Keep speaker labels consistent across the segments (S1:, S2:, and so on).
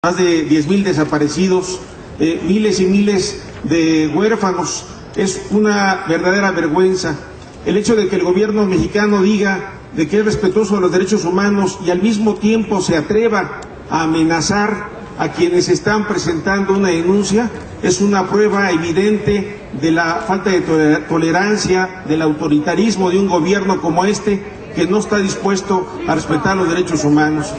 S1: más de 10,000 desaparecidos, miles y miles de huérfanos. Es una verdadera vergüenza el hecho de que el gobierno mexicano diga de que es respetuoso de los derechos humanos y al mismo tiempo se atreva a amenazar a quienes están presentando una denuncia. Es una prueba evidente de la falta de tolerancia, del autoritarismo de un gobierno como este, que no está dispuesto a respetar los derechos humanos.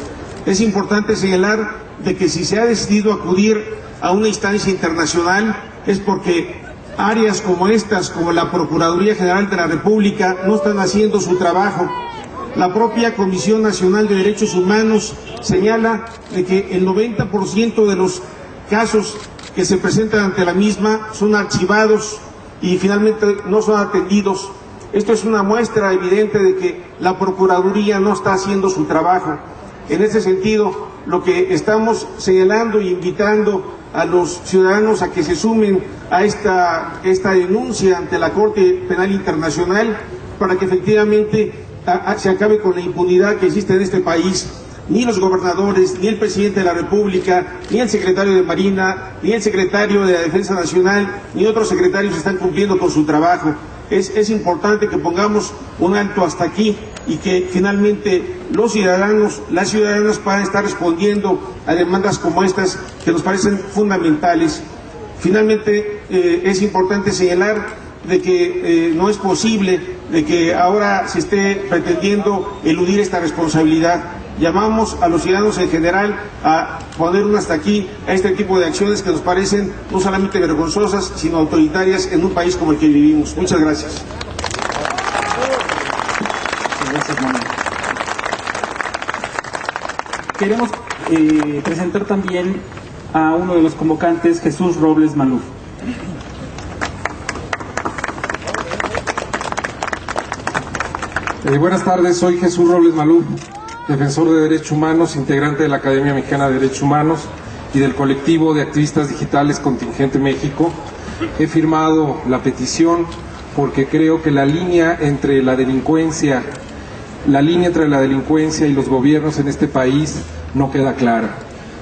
S1: Es importante señalar de que si se ha decidido acudir a una instancia internacional es porque áreas como estas, como la Procuraduría General de la República, no están haciendo su trabajo. La propia Comisión Nacional de Derechos Humanos señala de que el 90% de los casos que se presentan ante la misma son archivados y finalmente no son atendidos. Esto es una muestra evidente de que la Procuraduría no está haciendo su trabajo. En ese sentido, lo que estamos señalando e invitando a los ciudadanos a que se sumen a esta denuncia ante la Corte Penal Internacional para que efectivamente se acabe con la impunidad que existe en este país. Ni los gobernadores, ni el presidente de la República, ni el secretario de Marina, ni el secretario de la Defensa Nacional, ni otros secretarios están cumpliendo con su trabajo. Es importante que pongamos un alto hasta aquí y que finalmente los ciudadanos, las ciudadanas puedan estar respondiendo a demandas como estas que nos parecen fundamentales. Finalmente, es importante señalar de que no es posible de que ahora se esté pretendiendo eludir esta responsabilidad. Llamamos a los ciudadanos en general a poner un hasta aquí a este tipo de acciones que nos parecen no solamente vergonzosas, sino autoritarias en un país como el que vivimos. Muchas gracias.
S2: Gracias, Manuel. Queremos presentar también a uno de los convocantes, Jesús Robles Maluf.
S3: Buenas tardes, soy Jesús Robles Maluf, defensor de derechos humanos, integrante de la Academia Mexicana de Derechos Humanos y del colectivo de activistas digitales Contingente México. He firmado la petición porque creo que la línea entre la delincuencia y los gobiernos en este país no queda clara.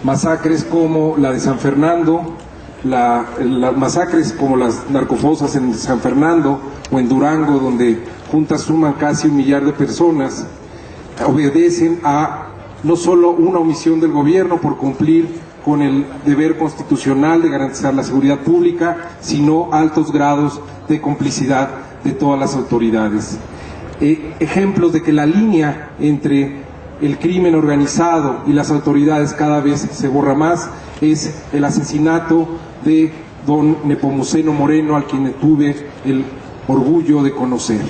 S3: Masacres como la de San Fernando, las masacres como las narcofosas en San Fernando o en Durango, donde juntas suman casi 1 millar de personas, obedecen a no solo una omisión del gobierno por cumplir con el deber constitucional de garantizar la seguridad pública, sino altos grados de complicidad de todas las autoridades. Ejemplos de que la línea entre el crimen organizado y las autoridades cada vez se borra más es el asesinato de don Nepomuceno Moreno, al quien tuve el orgullo de conocer.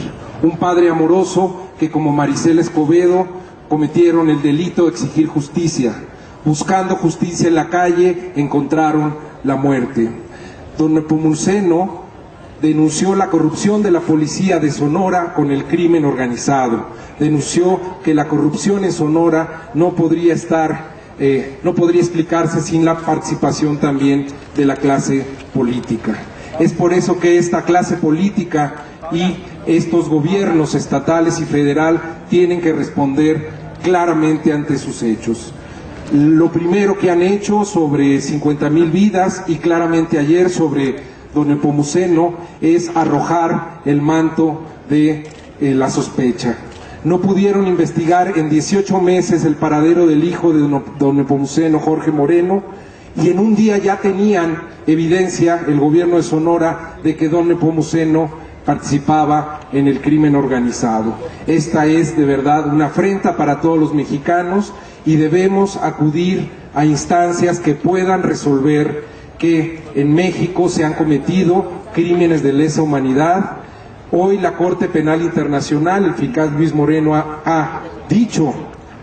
S3: Un padre amoroso que, como Maricela Escobedo, cometieron el delito de exigir justicia. Buscando justicia en la calle, encontraron la muerte. Don Nepomuceno denunció la corrupción de la policía de Sonora con el crimen organizado. Denunció que la corrupción en Sonora no podría explicarse sin la participación también de la clase política. Es por eso que esta clase política y estos gobiernos estatales y federal tienen que responder claramente ante sus hechos. Lo primero que han hecho sobre 50,000 vidas y claramente ayer sobre don Nepomuceno es arrojar el manto de la sospecha. No pudieron investigar en 18 meses el paradero del hijo de don Nepomuceno, Jorge Moreno, y en un día ya tenían evidencia el gobierno de Sonora de que don Nepomuceno participaba en el crimen organizado. Esta es de verdad una afrenta para todos los mexicanos y debemos acudir a instancias que puedan resolver que en México se han cometido crímenes de lesa humanidad. Hoy la Corte Penal Internacional, el fiscal Luis Moreno, ha dicho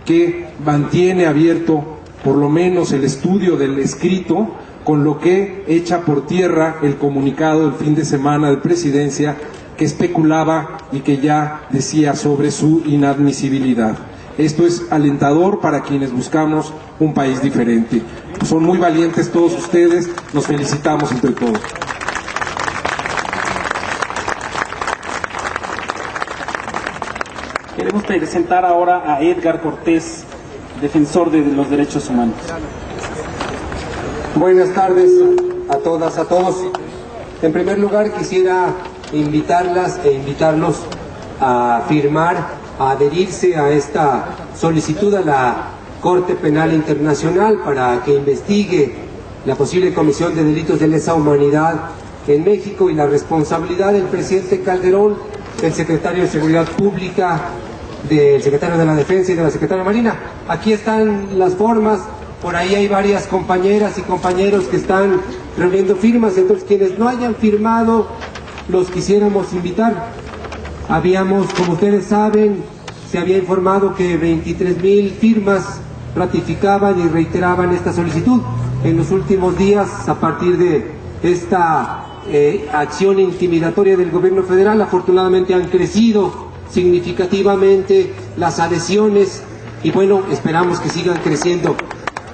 S3: que mantiene abierto por lo menos el estudio del escrito, con lo que echa por tierra el comunicado del fin de semana de Presidencia que especulaba y que ya decía sobre su inadmisibilidad. Esto es alentador para quienes buscamos un país diferente. Son muy valientes todos ustedes, nos felicitamos entre todos.
S2: Queremos presentar ahora a Edgar Cortés, defensor de los derechos humanos.
S4: Buenas tardes a todas, a todos. En primer lugar, quisiera invitarlas e invitarlos a firmar, a adherirse a esta solicitud a la Corte Penal Internacional para que investigue la posible comisión de delitos de lesa humanidad en México y la responsabilidad del presidente Calderón, del secretario de Seguridad Pública, del secretario de la Defensa y de la secretaria Marina. Aquí están las formas, por ahí hay varias compañeras y compañeros que están reuniendo firmas, entonces quienes no hayan firmado los quisiéramos invitar. Habíamos, como ustedes saben, se había informado que 23,000 firmas ratificaban y reiteraban esta solicitud. En los últimos días, a partir de esta acción intimidatoria del gobierno federal, afortunadamente han crecido significativamente las adhesiones y bueno, esperamos que sigan creciendo,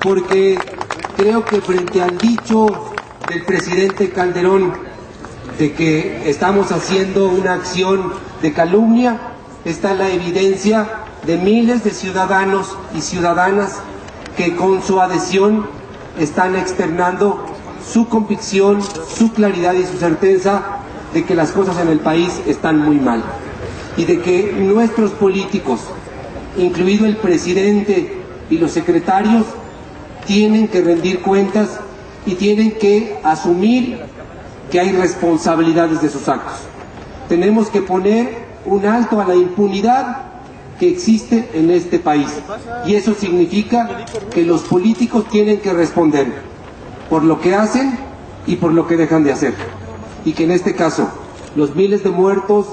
S4: porque creo que frente al dicho del presidente Calderón de que estamos haciendo una acción de calumnia, está la evidencia de miles de ciudadanos y ciudadanas que con su adhesión están externando su convicción, su claridad y su certeza de que las cosas en el país están muy mal y de que nuestros políticos, incluido el presidente y los secretarios, tienen que rendir cuentas y tienen que asumir que hay responsabilidades de sus actos. Tenemos que poner un alto a la impunidad que existe en este país y eso significa que los políticos tienen que responder por lo que hacen y por lo que dejan de hacer, y que en este caso los miles de muertos,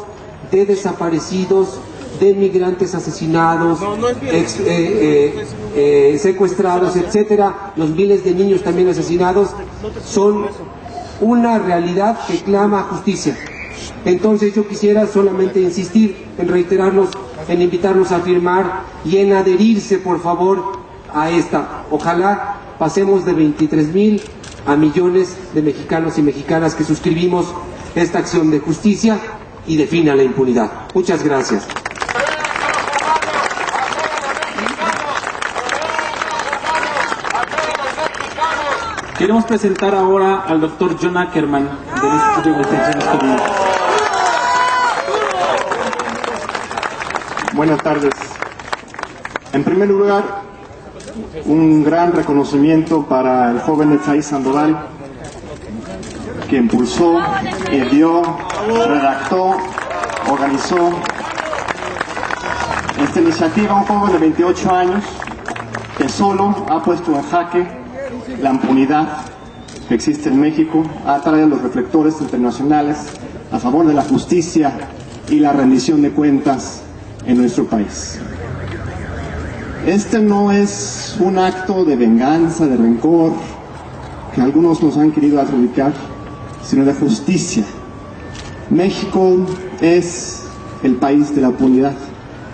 S4: de desaparecidos, de migrantes asesinados, secuestrados, etcétera, los miles de niños también asesinados, son una realidad que clama justicia. Entonces yo quisiera solamente insistir en reiterarlos, en invitarlos a firmar y en adherirse por favor a esta. Ojalá pasemos de 23,000 a millones de mexicanos y mexicanas que suscribimos esta acción de justicia y defina la impunidad. Muchas gracias.
S2: Queremos presentar ahora al doctor John Ackerman del Instituto de Investigaciones Jurídicas.
S5: Buenas tardes. En primer lugar, un gran reconocimiento para el joven Esaí Sandoval, que impulsó, ideó, redactó, organizó esta iniciativa. Un joven de 28 años que solo ha puesto en jaque la impunidad que existe en México, ha traído los reflectores internacionales a favor de la justicia y la rendición de cuentas en nuestro país. Este no es un acto de venganza, de rencor, que algunos nos han querido adjudicar, sino de justicia. México es el país de la impunidad.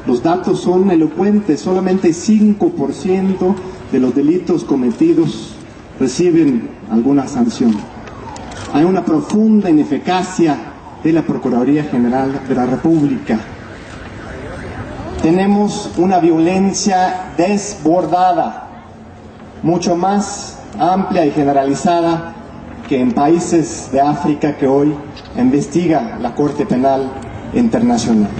S5: Los datos son elocuentes, solamente 5% de los delitos cometidos reciben alguna sanción. Hay una profunda ineficacia de la Procuraduría General de la República. Tenemos una violencia desbordada, mucho más amplia y generalizada que en países de África que hoy investiga la Corte Penal Internacional.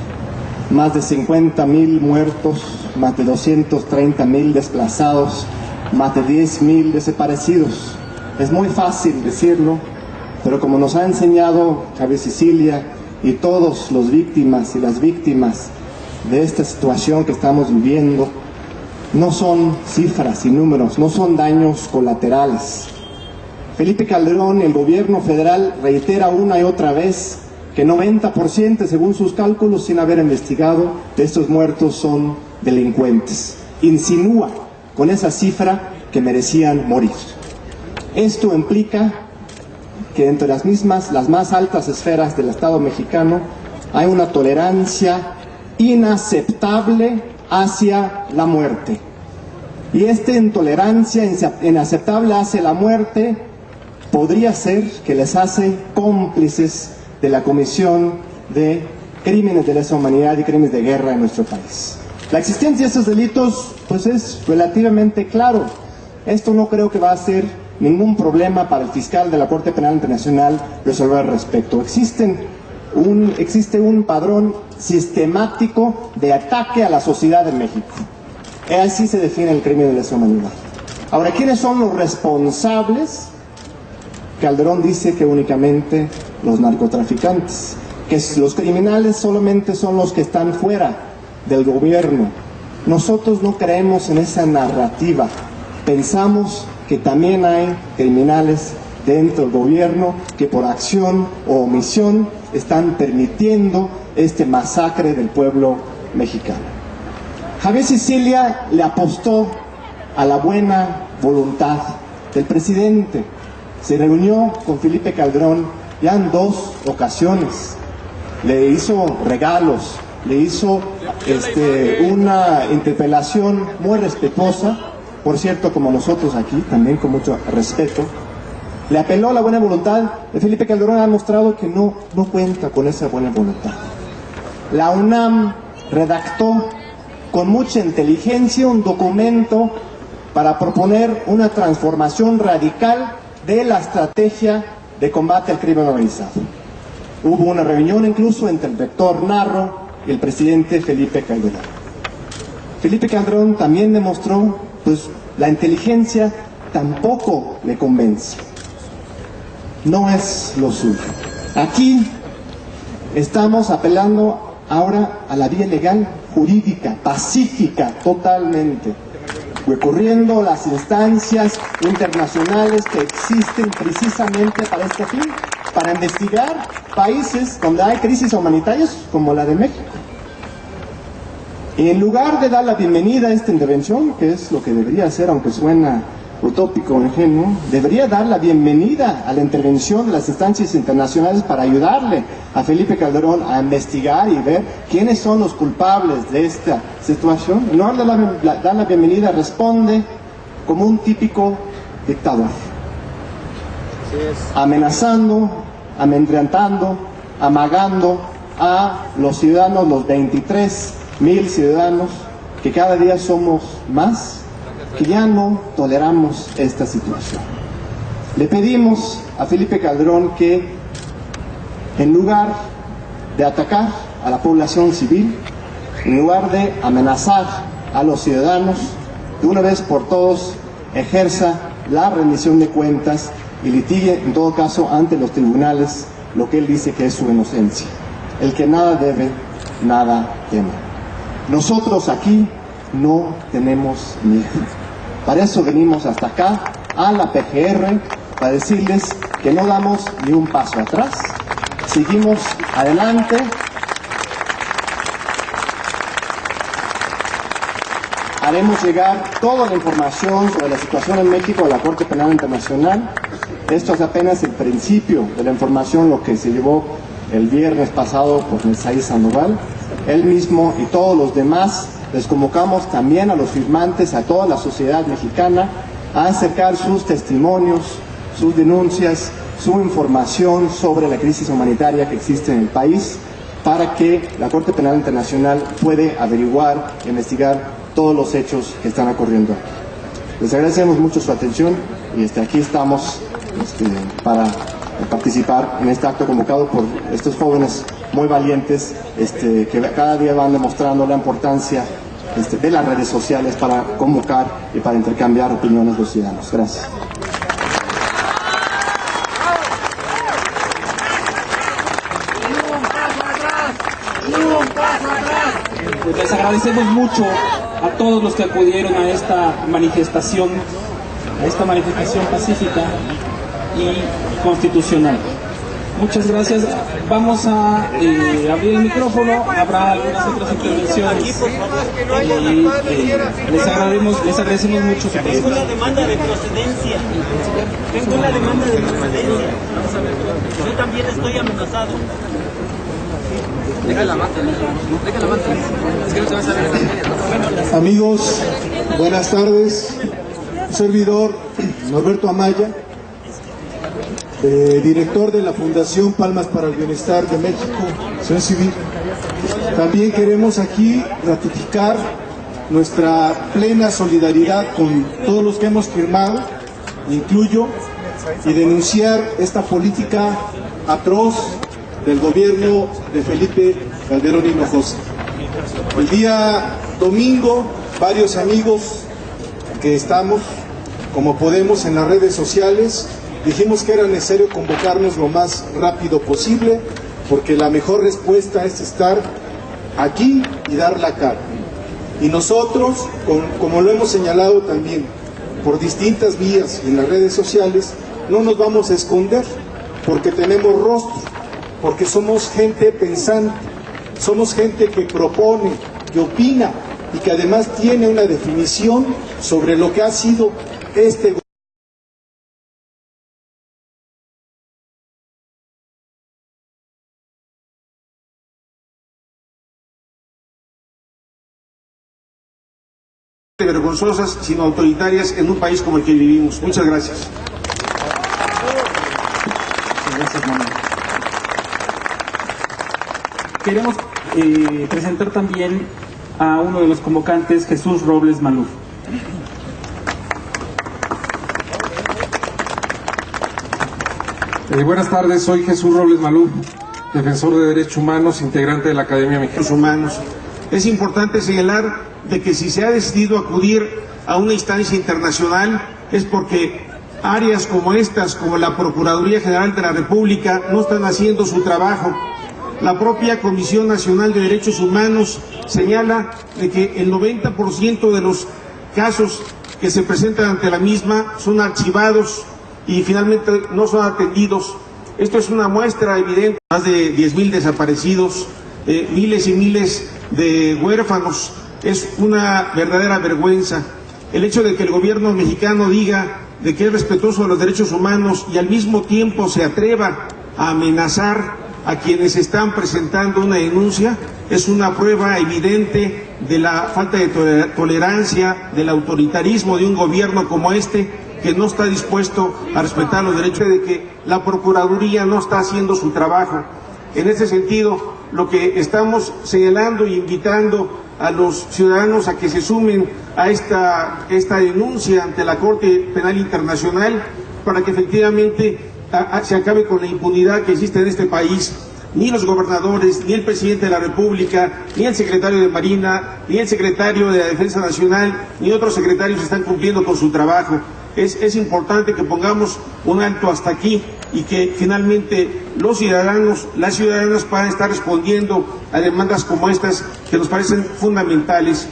S5: Más de 50,000 muertos, más de 230,000 desplazados, más de 10,000 desaparecidos. Es muy fácil decirlo, pero como nos ha enseñado Javier Sicilia y todos los víctimas y las víctimas de esta situación que estamos viviendo, no son cifras y números, no son daños colaterales. Felipe Calderón, el gobierno federal, reitera una y otra vez que 90%, según sus cálculos, sin haber investigado, de estos muertos son delincuentes. Insinúa con esa cifra que merecían morir. Esto implica que entre las más altas esferas del Estado mexicano hay una tolerancia inaceptable hacia la muerte. Y esta intolerancia inaceptable hacia la muerte podría ser que les hace cómplices de la comisión de crímenes de lesa humanidad y crímenes de guerra en nuestro país. La existencia de estos delitos pues es relativamente claro. Esto no creo que va a ser ningún problema para el fiscal de la Corte Penal Internacional resolver al respecto. Existe un padrón sistemático de ataque a la sociedad en México. Así se define el crimen de lesa humanidad. Ahora, ¿quiénes son los responsables? Calderón dice que únicamente los narcotraficantes, que los criminales solamente son los que están fuera del gobierno. Nosotros no creemos en esa narrativa. Pensamos que también hay criminales dentro del gobierno que por acción o omisión están permitiendo este masacre del pueblo mexicano. Javier Sicilia le apostó a la buena voluntad del presidente. Se reunió con Felipe Calderón ya en 2 ocasiones. Le hizo regalos, le hizo una interpelación muy respetuosa, por cierto, como nosotros aquí, también con mucho respeto. Le apeló a la buena voluntad. Felipe Calderón ha mostrado que no cuenta con esa buena voluntad. La UNAM redactó con mucha inteligencia un documento para proponer una transformación radical de la estrategia de combate al crimen organizado. Hubo una reunión incluso entre el rector Narro y el presidente Felipe Calderón. Felipe Calderón también demostró, pues, la inteligencia tampoco le convence. No es lo suyo. Aquí estamos apelando ahora a la vía legal, jurídica, pacífica, totalmente, recurriendo a las instancias internacionales que existen precisamente para este fin, para investigar países donde hay crisis humanitarias como la de México. Y en lugar de dar la bienvenida a esta intervención, que es lo que debería hacer, aunque suena utópico o ingenuo, debería dar la bienvenida a la intervención de las instancias internacionales para ayudarle a Felipe Calderón a investigar y ver quiénes son los culpables de esta situación. En lugar de dar la bienvenida, responde como un típico dictador, amenazando, amedrentando, amagando a los ciudadanos, los 23,000 ciudadanos, que cada día somos más, que ya no toleramos esta situación. Le pedimos a Felipe Calderón que, en lugar de atacar a la población civil, en lugar de amenazar a los ciudadanos, de una vez por todos ejerza la rendición de cuentas y litigue, en todo caso, ante los tribunales lo que él dice que es su inocencia. El que nada debe, nada teme. Nosotros aquí no tenemos miedo. Para eso venimos hasta acá, a la PGR, para decirles que no damos ni un paso atrás, seguimos adelante. Haremos llegar toda la información sobre la situación en México a la Corte Penal Internacional. Esto es apenas el principio de la información, lo que se llevó el viernes pasado por Nezaí Sandoval. Él mismo y todos los demás les convocamos también a los firmantes, a toda la sociedad mexicana, a acercar sus testimonios, sus denuncias, su información sobre la crisis humanitaria que existe en el país, para que la Corte Penal Internacional pueda averiguar e investigar todos los hechos que están ocurriendo. Les agradecemos mucho su atención y aquí estamos para participar en este acto convocado por estos jóvenes muy valientes que cada día van demostrando la importancia de las redes sociales para convocar y para intercambiar opiniones de los ciudadanos. Gracias.
S2: Les agradecemos mucho a todos los que acudieron a esta manifestación pacífica y constitucional. Muchas gracias. Vamos a abrir el micrófono. Habrá algunas otras intervenciones. Y les agradecemos mucho su presencia.
S6: Tengo una demanda de procedencia. Yo también estoy amenazado.
S7: Amigos, buenas tardes. Servidor Norberto Amaya, director de la Fundación Palmas para el Bienestar de México, Asociación Civil. También queremos aquí ratificar nuestra plena solidaridad con todos los que hemos firmado me incluyo, y denunciar esta política atroz del gobierno de Felipe Calderón Hinojosa. El día domingo, varios amigos que estamos, como podemos, en las redes sociales, dijimos que era necesario convocarnos lo más rápido posible, porque la mejor respuesta es estar aquí y dar la cara. Y nosotros, como lo hemos señalado también por distintas vías en las redes sociales, no nos vamos a esconder, porque tenemos rostro, porque somos gente pensante, somos gente que propone, que opina y que además tiene una definición sobre lo que ha sido este gobierno.
S1: Vergonzosas, sino autoritarias en un país como el que vivimos. Muchas gracias.
S2: Gracias, Manuel. Queremos presentar también a uno de los convocantes, Jesús Robles Maluf.
S3: Buenas tardes, soy Jesús Robles Maluf, defensor de derechos humanos, integrante de la Academia Mexicana.
S1: Humanos. Es importante señalar de que si se ha decidido acudir a una instancia internacional es porque áreas como estas, como la Procuraduría General de la República, no están haciendo su trabajo. La propia Comisión Nacional de Derechos Humanos señala de que el 90% de los casos que se presentan ante la misma son archivados y finalmente no son atendidos. Esto es una muestra evidente. Más de 10,000 desaparecidos, miles y miles de huérfanos. Es una verdadera vergüenza. El hecho de que el gobierno mexicano diga de que es respetuoso de los derechos humanos y al mismo tiempo se atreva a amenazar a quienes están presentando una denuncia es una prueba evidente de la falta de tolerancia, del autoritarismo de un gobierno como este, que no está dispuesto a respetar los derechos, de que la Procuraduría no está haciendo su trabajo. En ese sentido, lo que estamos señalando e invitando a los ciudadanos a que se sumen a esta denuncia ante la Corte Penal Internacional para que efectivamente se acabe con la impunidad que existe en este país. Ni los gobernadores, ni el presidente de la República, ni el secretario de Marina, ni el secretario de la Defensa Nacional, ni otros secretarios están cumpliendo con su trabajo. Es importante que pongamos un alto hasta aquí y que finalmente los ciudadanos, las ciudadanas puedan estar respondiendo a demandas como estas que nos parecen fundamentales.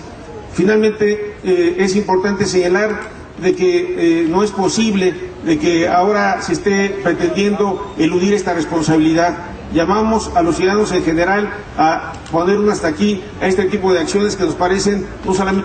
S1: Finalmente es importante señalar de que no es posible de que ahora se esté pretendiendo eludir esta responsabilidad. Llamamos a los ciudadanos en general a poner un hasta aquí a este tipo de acciones que nos parecen no solamente